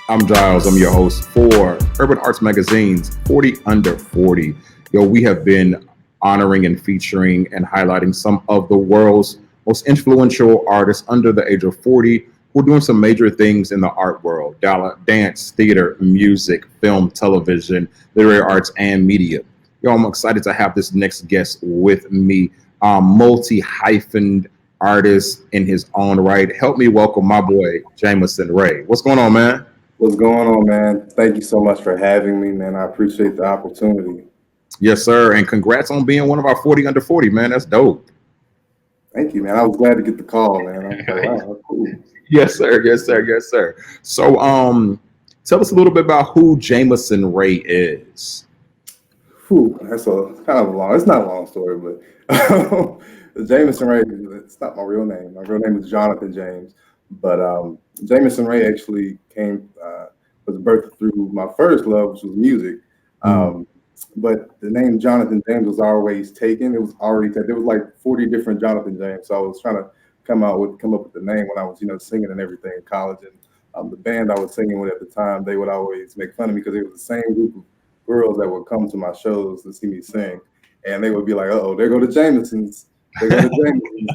I'm Giles. I'm your host for Urban Arts Magazine's 40 Under 40. Yo, we have been honoring and featuring and highlighting some of the world's most influential artists under the age of 40 who are doing some major things in the art world: dance, theater, music, film, television, literary arts, and media. Yo, I'm excited to have this next guest with me, multi-hyphened artist in his own right. Help me welcome my boy, Jameson Ray. What's going on, man? What's going on, man? Thank you so much for having me, man. I appreciate the opportunity. Yes, sir. And congrats on being one of our 40 under 40, man. That's dope. Thank you, man. I was glad to get the call, man. I was like, wow, that's cool. Yes, sir. Yes, sir. Yes, sir. So, tell us a little bit about who Jameson Ray is. Whew, that's a kind of a long. It's not a long story, but Jameson Ray. It's not my real name. My real name is Jonathan James, but Jameson Ray actually was birthed through my first love, which was music. Um, but the name Jonathan James was always taken. It was already taken. There was like 40 different Jonathan James. So I was trying to come up with the name when I was, singing and everything in college. And the band I was singing with at the time, they would always make fun of me because it was the same group of girls that would come to my shows to see me sing. And they would be like, "Uh-oh, there go the Jamesons. There go the Jamesons."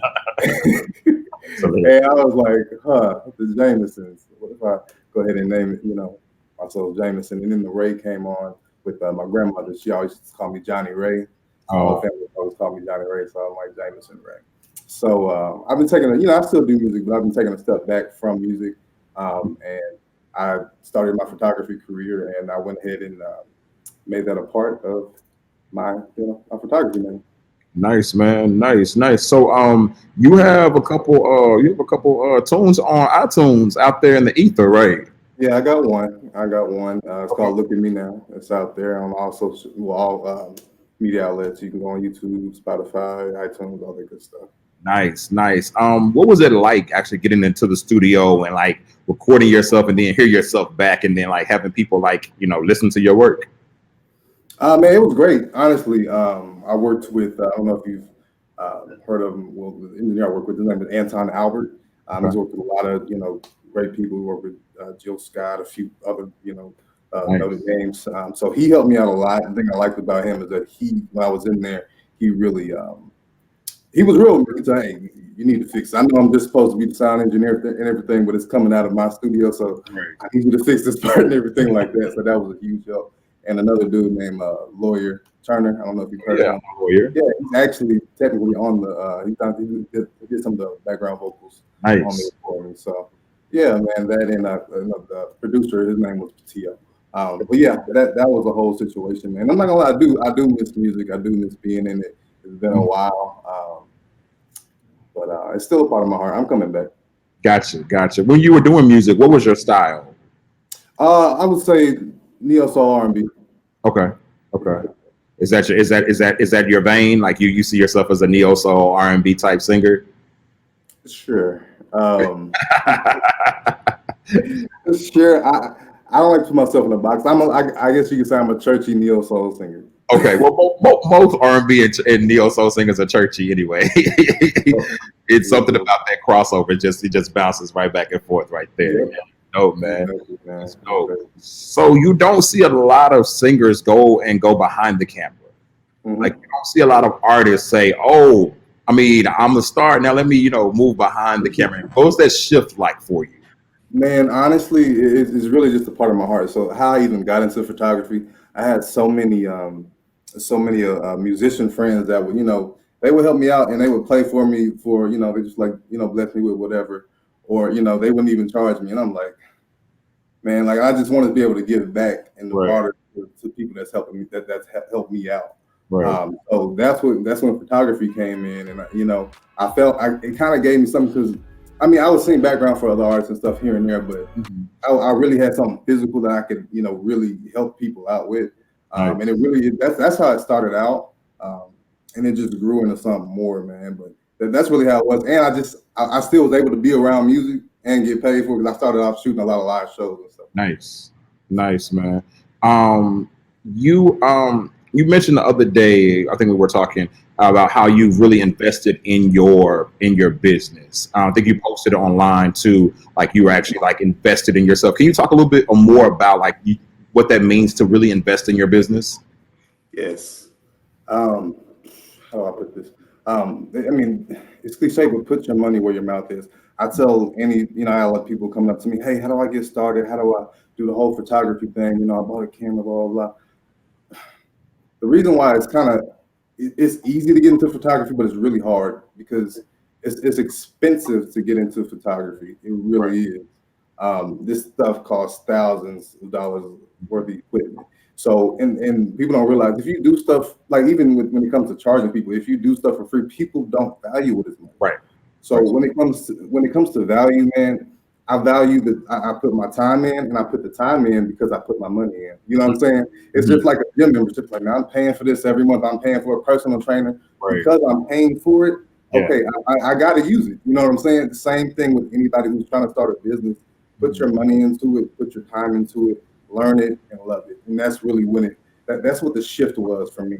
And I was like, the Jamesons. What if I go ahead and name it, myself Jameson? And then the Ray came on with my grandmother. She always used to call me Johnny Ray. So my whole family always called me Johnny Ray, so I'm like Jameson Ray. So I've been I still do music, but I've been taking a step back from music. And I started my photography career, and I went ahead and made that a part of my photography name. Nice, man. Nice, nice. So, you have a couple tunes on iTunes out there in the ether, right? Yeah, I got one. It's Okay. called "Look at Me Now." It's out there on all media outlets. You can go on YouTube, Spotify, iTunes, all that good stuff. Nice, nice. What was it like actually getting into the studio and like recording yourself and then hear yourself back and then like having people like, listen to your work? Man, it was great. Honestly, I worked with, I don't know if you've heard of him. Well, the engineer I work with, his name is Anton Albert. Okay. He's worked with a lot of, great people. He worked with Jill Scott, a few other, noted Nice. names. So he helped me out a lot. The thing I liked about him is that when I was in there, he really, he was real. He said, "Hey, you need to fix it. I know I'm just supposed to be the sound engineer and everything, but it's coming out of my studio, so Right. I need you to fix this part and everything like that." So that was a huge help. And another dude named Lawyer Turner. I don't know if you've heard of Yeah, I'm him. a lawyer. Yeah, he's actually technically on the. He did some of the background vocals on the Nice. recording. So yeah, man, that and the producer, his name was Patio. But yeah, that was a whole situation, man. I'm not gonna lie, I do miss music. I do miss being in it. It's been a while, but it's still a part of my heart. I'm coming back. Gotcha, gotcha. When you were doing music, what was your style? I would say neo soul R&B. Okay, okay. Is that your vein? Like you see yourself as a neo soul R&B type singer? Sure. Sure. I don't like to put myself in a box. I guess you could say I'm a churchy neo soul singer. Okay, well, most R&B and neo soul singers are churchy anyway. It's something Yeah, about that crossover. It just bounces right back and forth right there. yeah, Yeah. Dope, man. exactly, man. It's dope. Exactly. So you don't see a lot of singers go behind the camera. Like hmm you don't see a lot of artists say, "Oh, I mean, I'm the star. Now let me, move behind the camera." What's that shift like for you? Man, honestly, it's really just a part of my heart. So how I even got into photography, I had so many musician friends that would, they would help me out and they would play for me for, they just like, bless me with whatever, or they wouldn't even charge me, and I'm like, man, like I just want to be able to give back in the Right, barter to people that's helping me, helped me out. right, So that's when photography came in, and I felt it kind of gave me something because I mean I was seeing background for other artists and stuff here and there, but mhm, I really had something physical that I could really help people out with, and nice. that's how it started out, um, and it just grew into something more, man. But that's really how it was, and I still was able to be around music and get paid for it because I started off shooting a lot of live shows and stuff. Nice, nice, man. Um, you mentioned the other day, I think we were talking. about how you've really invested in your business. I think you posted it online too, like you were actually like invested in yourself. Can you talk a little bit more about like what that means to really invest in your business? Yes. Um, how do I put this? I mean, it's cliche, but put your money where your mouth is. I tell I let people coming up to me, hey, how do I get started? How do I do the whole photography thing? I bought a camera, blah, blah, blah. The reason why it's easy to get into photography, but it's really hard because it's expensive to get into photography. It Right. really is. This stuff costs thousands of dollars worth of equipment. So, and people don't realize if you do stuff like even when it comes to charging people, if you do stuff for free, people don't value it as much. Right. So Right. when it comes to value, man, I value that I put my time in, and I put the time in because I put my money in. You know what I'm saying? It's Mhm. just like a gym membership. Like, man, I'm paying for this every month. I'm paying for a personal trainer Right. because I'm paying for it. Yeah. Okay, I got to use it. You know what I'm saying? The same thing with anybody who's trying to start a business. Put your money into it. Put your time into it. Learn it and love it. And that's really that's what the shift was for me.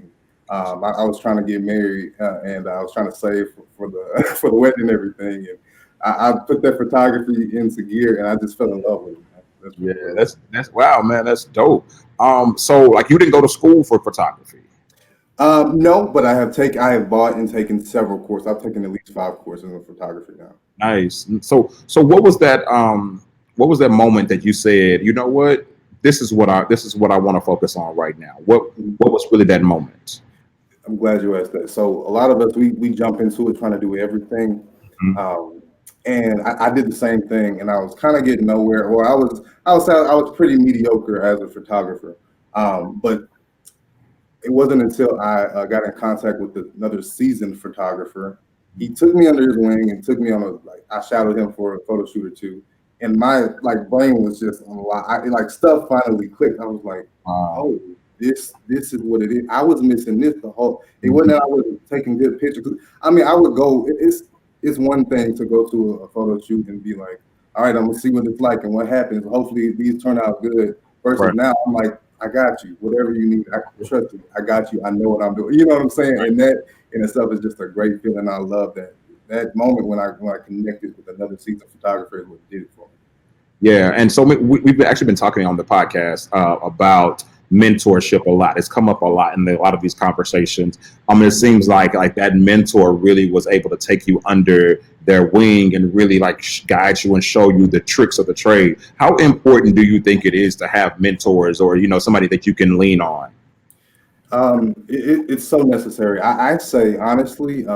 I was trying to get married, and I was trying to save for the for the wedding and everything. And I put that photography into gear, and I just fell in love with it, man. That's Yeah, really what it was. that's wow, man, that's dope. So like you didn't go to school for photography. No, but I have bought and taken several courses. I've taken at least 5 courses in photography now. Nice. So what was that moment that you said, you know what, this is what I want to focus on right now? What was really that moment? I'm glad you asked that. So a lot of us we jump into it trying to do everything, Mhm. um, and I did the same thing, and I was kind of getting nowhere. Or I was pretty mediocre as a photographer, but it wasn't until I got in contact with another seasoned photographer. He took me under his wing and took me on I shadowed him for a photo shoot or two, and my brain was just on a lot. Like stuff finally clicked. I was like, Wow. oh, this is what it is. I was missing this the whole. It wasn't Mhm. that I wasn't taking good pictures. I mean, I would go. It's one thing to go to a photo shoot and be like, all right, I'm gonna see what it's like and what happens. Hopefully these turn out good. Versus Right. now, I'm like, I got you. Whatever you need, I trust you. I got you. I know what I'm doing. You know what I'm saying? Right. And that in itself is just a great feeling. I love that moment when I connected with another seasoned photographer is what did it for me. Yeah, and so we've actually been talking on the podcast about mentorship a lot. It's come up a lot in a lot of these conversations. It seems like that mentor really was able to take you under their wing and really like guide you and show you the tricks of the trade. How important do you think it is to have mentors or somebody that you can lean on? It's so necessary. I say honestly,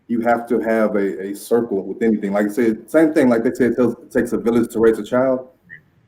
you have to have a circle with anything. Like I said, same thing. Like they say, it takes a village to raise a child.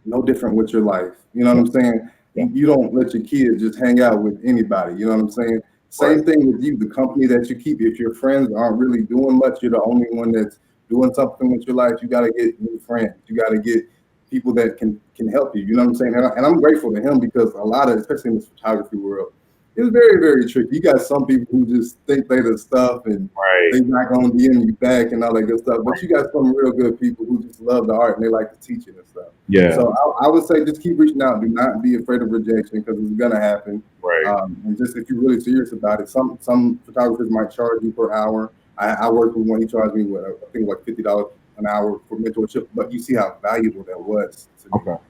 No different with your life. You know what Yeah, I'm saying? yeah, You don't let your kids just hang out with anybody. You know what I'm saying? right, Same thing with you. The company that you keep. If your friends aren't really doing much, you're the only one that's doing something with your life. You got to get new friends. You got to get people that can help you. You know what I'm saying? And I'm grateful to him because a lot of, especially in this photography world, it's very, very tricky. You got some people who just think they the stuff and right, they're not going to be in you back and all that good stuff. But right. you got some real good people who just love the art and they like to teach it and stuff. Yeah, So I would say just keep reaching out. Do not be afraid of rejection because it's gonna happen. right. And just if you're really serious about it, some photographers might charge you per hour. I worked with one. He charged me what I think like $50 an hour for mentorship. But you see how valuable that was to me. Okay.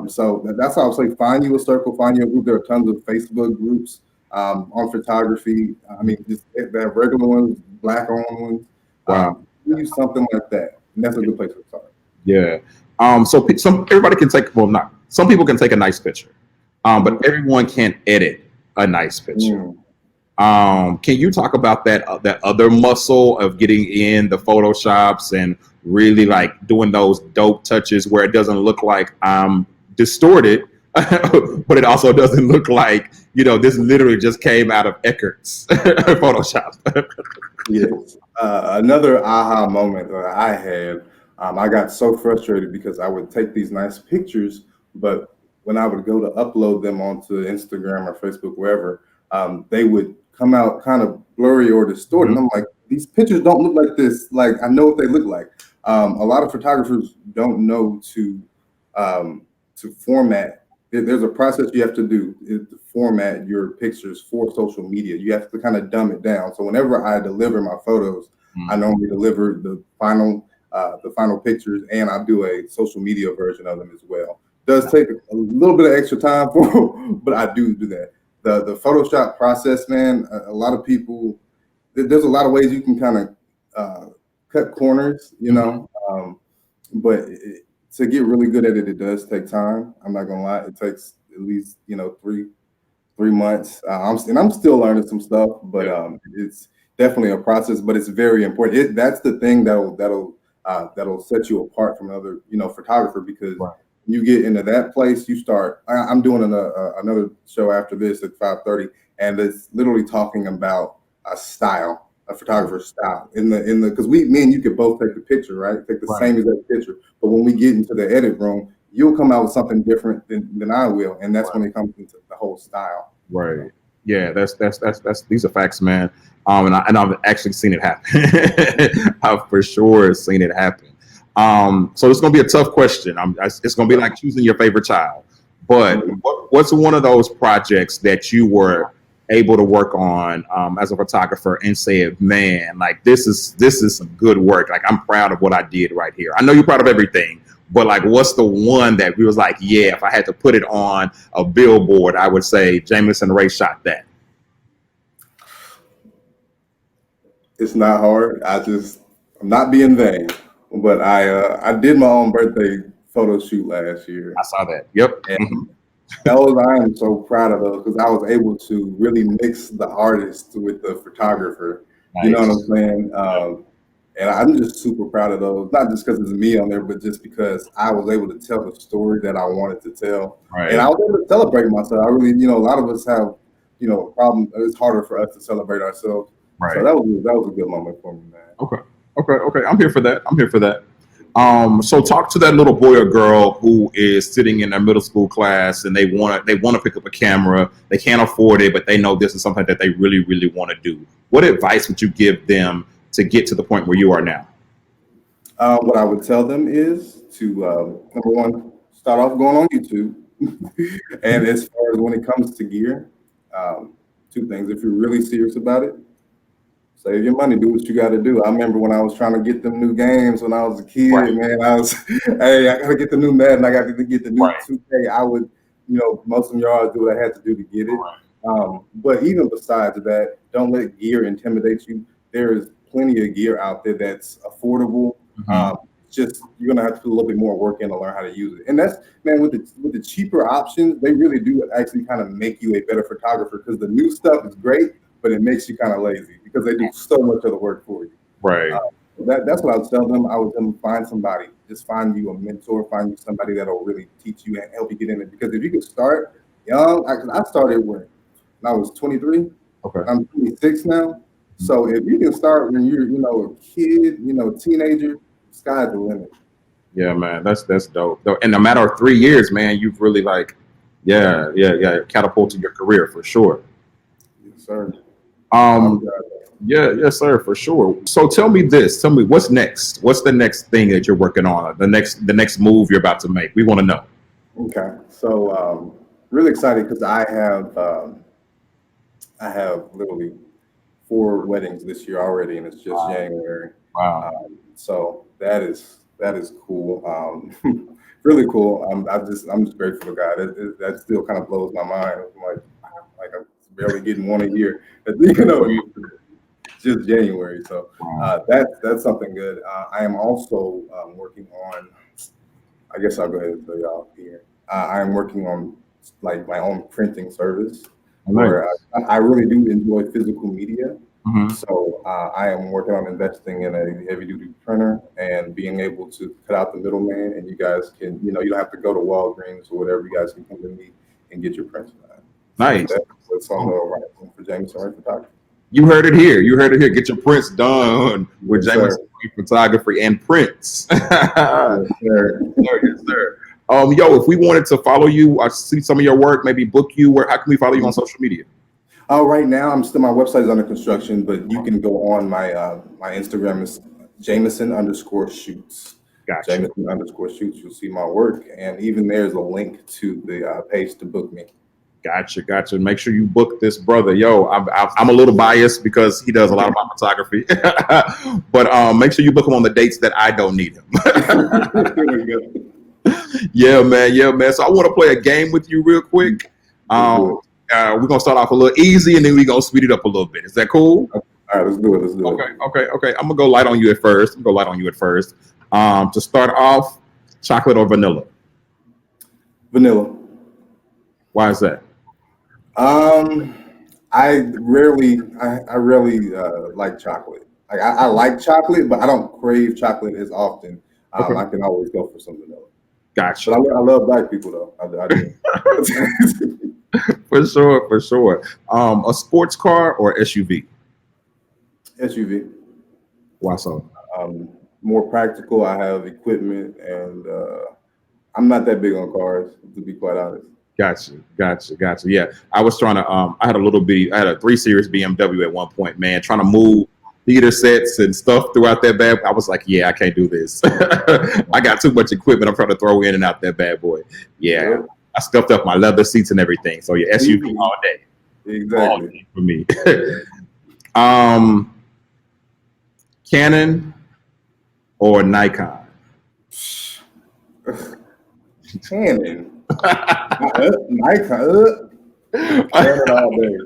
So that's how I would say find you a circle, find you a group. There are tons of Facebook groups on photography. I mean, just there are regular ones, black owned ones. Wow. Use something like that, and that's a good place to start. Yeah. So some everybody can take well not some people can take a nice picture, but Mhm. everyone can't edit a nice picture. Mm. Can you talk about that other muscle of getting in the photoshops and really like doing those dope touches where it doesn't look like I'm distorted, but it also doesn't look like this literally just came out of Eckert's Photoshop. Yes. Another aha moment that I had, I got so frustrated because I would take these nice pictures, but when I would go to upload them onto Instagram or Facebook, wherever, they would come out kind of blurry or distorted. Mhm. And I'm like, these pictures don't look like this. Like, I know what they look like. A lot of photographers don't know to format there's a process you have to do is to format your pictures for social media. You have to kind of dumb it down. So whenever I deliver my photos, I Mm. normally deliver the final pictures, and I do a social media version of them as well. Does take a little bit of extra time for, but I do that. The Photoshop process, man. A lot of people, there's a lot of ways you can kind of cut corners, you Mhm. know. But to get really good at it, it does take time. I'm not gonna lie; it takes at least three months. I'm still learning some stuff, but Yeah. it's definitely a process. But it's very important. That's the thing that'll set you apart from another photographer because Right. you get into that place. You start. I'm doing another show after this at 5:30, and it's literally talking about a style, a photographer's style in the because me and you could both take the picture, right? Take the Right. same exact picture, but when we get into the edit room, you'll come out with something different than I will, and that's when it comes into the whole style. You Right. know? Yeah, that's these are facts, man. And I've actually seen it happen. I've for sure seen it happen. So it's gonna be a tough question. It's gonna be like choosing your favorite child. But Mhm. what's one of those projects that you were able to work on as a photographer and said, man, like this is some good work. Like I'm proud of what I did right here. I know you're proud of everything, but like what's the one that we was like, yeah, if I had to put it on a billboard, I would say Jameson Ray shot that. It's not hard. I'm not being vain, but I did my own birthday photo shoot last year, I saw that. Yep. Mhm. and those I am so proud of those because I was able to really mix the artist with the photographer. You know what I'm Nice. saying? Yep. And I'm just super proud of those, not just because it's me on there, but just because I was able to tell the story that I wanted to tell. And I Right. was able to celebrate myself. I really, a lot of us have, a problem. It's harder for us to celebrate ourselves. So Right. that was a good moment for me, man. Okay. Okay. I'm here for that. I'm here for that. So talk to that little boy or girl who is sitting in their middle school class and they want to pick up a camera. They can't afford it, but they know this is something that they really, really want to do. What advice would you give them to get to the point where you are now? What I would tell them is to number one, start off going on YouTube. And as far as when it comes to gear, um, two things. If you're really serious about it, save your money, do what you got to do. I remember when I was trying to get them new games when I was a Right. kid, man. Hey, I got to get the new Madden. I got to get the new Right. 2K. I would, most of y'all do what I had to do to get it. Right. But even besides that, don't let gear intimidate you. There is plenty of gear out there that's affordable. Mhm. Um, just you're gonna have to put a little bit more work in to learn how to use it. And that's man with the cheaper options, they really do actually kind of make you a better photographer because the new stuff is great, but it makes you kind of lazy because they do so much of the work for you. Uh, Right. that's what I would tell them. I would tell them find somebody, just find you a mentor, find you somebody that'll really teach you and help you get in it. Because if you can start young, I started when I was 23. Okay. I'm 26 now. So if you can start when you're, a kid, teenager, sky's the limit. Yeah, man, that's dope. In a matter of 3 years, man, you've really like, yeah, catapulted your career for sure. Yes, sir. I'm Um, proud. yeah, yes, sir, for sure. So tell me this. Tell me what's next. What's the next thing that you're working on? The next move you're about to make. We want to know. Okay. So really excited because I have literally four weddings this year already, and it's just Wow. January. Wow. So that is cool. Really cool. I'm just grateful to God. That still kind of blows my mind. I'm like I'm barely getting one a year. Just January. So Wow. that's something good. I am also working on. I guess I'll go ahead and tell y'all here. I am working on like my own printing service where Nice. I really do enjoy physical media. Hmm. So I am working on investing in a heavy duty printer and being able to cut out the middleman. And you guys can, you don't have to go to Walgreens or whatever. You guys can come to me and get your prints done. So Nice. that's what's on the horizon for Jameson Ray Photography. You heard it here. You heard it here. Get your prints done with Yes, sir. Jameson Photography and Prints. Yes, Yes, sir. sir. Yes, sir. Yo, if we wanted to follow you or see some of your work, maybe book you, where how can we follow you on social media? Right now, my website is under construction, but you can go on my Instagram is Jameson _shoots. Gotcha. Jameson_shoots. You'll see my work, and even there's a link to the page to book me. Gotcha. Make sure you book this brother. Yo, I'm a little biased because he does a lot of my photography, but make sure you book him on the dates that I don't need him. Yeah, man. So I want to play a game with you real quick. We're gonna start off a little easy, and then we're gonna speed it up a little bit. Is that cool? All right, let's do it. Okay. I'm gonna go light on you at first. To start off, chocolate or vanilla? Vanilla. Why is that? I rarely like chocolate. Like I like chocolate, but I don't crave chocolate as often. Okay. I can always go for some vanilla. Gotcha. But I love black people though. I do. For sure. A sports car or SUV? SUV. Why so? More practical. I have equipment, and I'm not that big on cars, to be quite honest. Gotcha. Yeah, I was trying to. I had a 3 Series BMW at one point, man. Trying to move theater sets and stuff throughout that bad. I was like, yeah, I can't do this. I got too much equipment. I'm trying to throw in and out that bad boy. Yeah. I stuffed up my leather seats and everything. So yeah, SUV all day. Exactly. All day for me. Canon or Nikon? Canon. Nikon. Canon all day.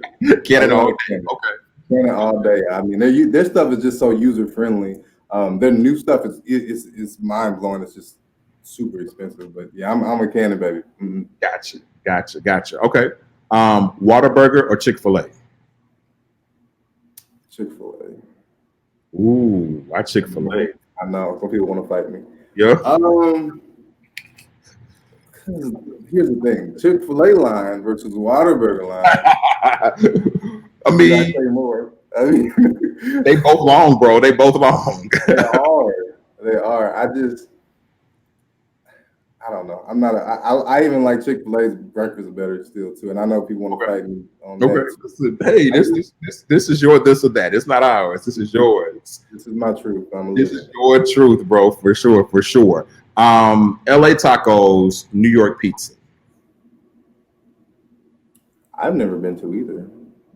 Canon all day. Okay. Canon all day. I mean, their stuff is just so user friendly. Their new stuff is mind blowing. It's just super expensive, but yeah, I'm a Canon baby. Mm-hmm. Gotcha. Okay. Whataburger or Chick-fil-A? Chick-fil-A. Ooh, why Chick-fil-A? I know some people want to fight me. Yeah. Here's the thing: Chick-fil-A line versus Whataburger line. I mean, they both long, bro. They both long. They are. I don't know. I'm not. I even like Chick-fil-A's breakfast better still too, and I know people want to fight me on that. Listen, hey, this is your this or that. It's not ours. This is yours. This is my truth. This is your truth, bro. For sure. LA tacos, New York pizza. I've never been to either,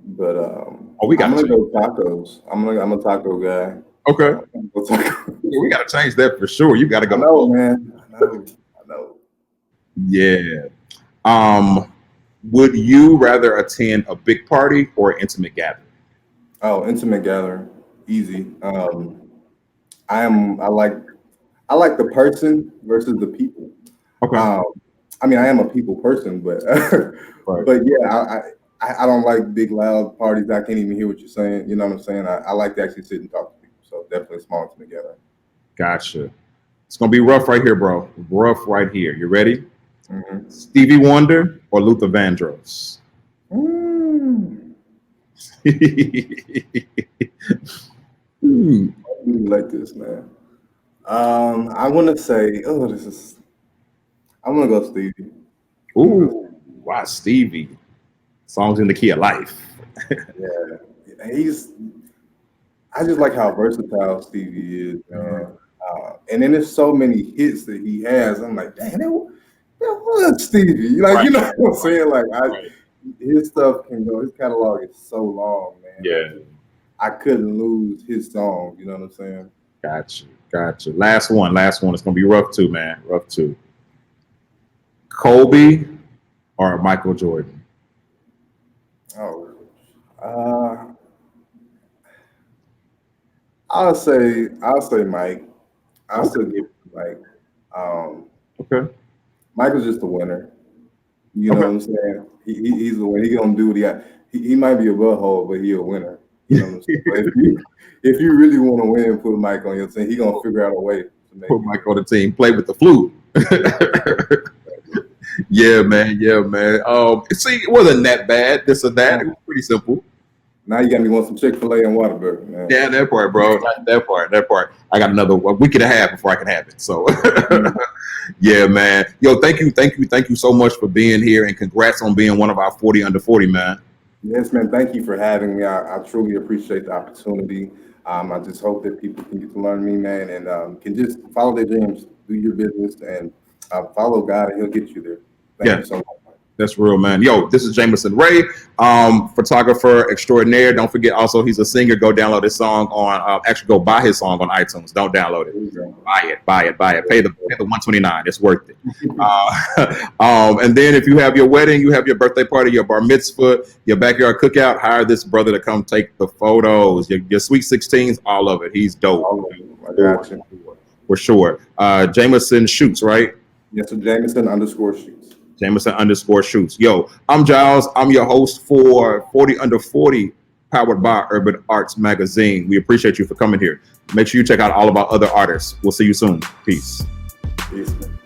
but I'm gonna go tacos. I'm a taco guy. Okay. We gotta change that for sure. You gotta go. I know, man. I know. Yeah. Would you rather attend a big party or an intimate gathering? Oh, intimate gathering, easy. I like the person versus the people. Okay. I mean, I am a people person, but right. But yeah, I don't like big loud parties. I can't even hear what you're saying. You know what I'm saying? I like to actually sit and talk to people. So definitely small intimate gathering. Gotcha. It's gonna be rough right here, bro. Rough right here. You ready? Mm-hmm. Stevie Wonder or Luther Vandross? Like this, man. I want to say, I'm gonna go Stevie. Ooh, wow, Stevie. Songs in the Key of Life. Yeah, I just like how versatile Stevie is, man. And then there's so many hits that he has. I'm like, dang, that was Stevie. Like, you know what I'm saying? Like, his stuff can go. His catalog is so long, man. Yeah, I couldn't lose his song. You know what I'm saying? Gotcha. Last one. It's gonna be rough too, man. Rough too. Kobe or Michael Jordan? Oh, I'll say Mike. I'll still give it to Mike. Okay. Michael's just a winner. You know what I'm saying? He's the winner. He gonna do what he got. He might be a butthole, but he's a winner. You know what I'm saying? But if you really want to win, put Mike on your team. He gonna figure out a way to make put Mike on the team. Play with the flute. Yeah, man. See, it wasn't that bad. This or that. It was pretty simple. Now you got me want some Chick-fil-A and Whataburger, man. Yeah, that part, bro. That part. I got another week and a half before I can have it. So, yeah, man. Yo, thank you so much for being here, and congrats on being one of our 40 under 40, man. Yes, man. Thank you for having me. I truly appreciate the opportunity. I just hope that people can get to learn me, man, and can just follow their dreams, do your business, and follow God, and He'll get you there. Thank Yeah. you so much. That's real, man. Yo, this is Jameson Ray, photographer extraordinaire. Don't forget, also, he's a singer. Go download his song on, actually, go buy his song on iTunes. Don't download it. There you go. Buy it. Pay the $129. It's worth it. And then if you have your wedding, you have your birthday party, your bar mitzvah, your backyard cookout, hire this brother to come take the photos. Your sweet 16s, all of it. He's dope. All of them. I got you. For sure. Jameson Shoots, right? Yes, so Jameson_shoots. Jameson_shoots. Yo, I'm Giles. I'm your host for 40 Under 40, powered by Urban Arts Magazine. We appreciate you for coming here. Make sure you check out all of our other artists. We'll see you soon. Peace. Peace, man.